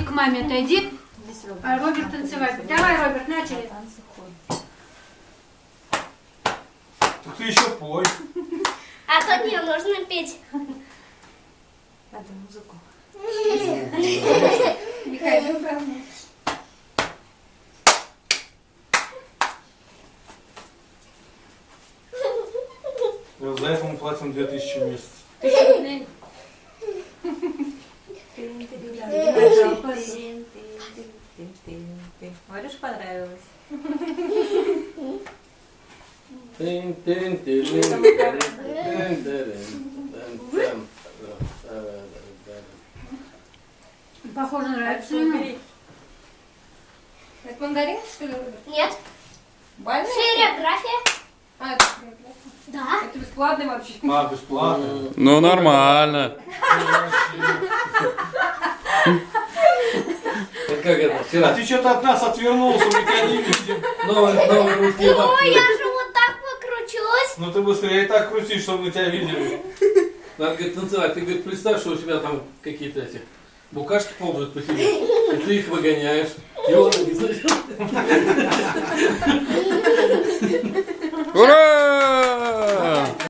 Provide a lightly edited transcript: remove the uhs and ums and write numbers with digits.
к маме отойди. А Роберт танцевать. Давай, Роберт, начали. Так ты еще пой. А то не нужно петь. Надо музыку. Михаил, правда. За это мы платим 2000 в месяц. 1000 рублей. Говоришь, понравилось? Похоже, нравится ему. Это мандарин, что ли, Роберт? Нет. Бальная? Хореография. А, это хореография. Да. Это бесплатно вообще. А, бесплатно. Ну, нормально. Как это? А Вчера ты что-то от нас отвернулся, мы тебя не видим. новый русский Ой, бабки. я же вот так покручусь. Ну ты быстрее и так крути, чтобы мы тебя видели. Надо, говорит, танцевать. Ты, говорит, представь, что у тебя там какие-то эти букашки ползают по тебе. И ты их выгоняешь. И он не слышал.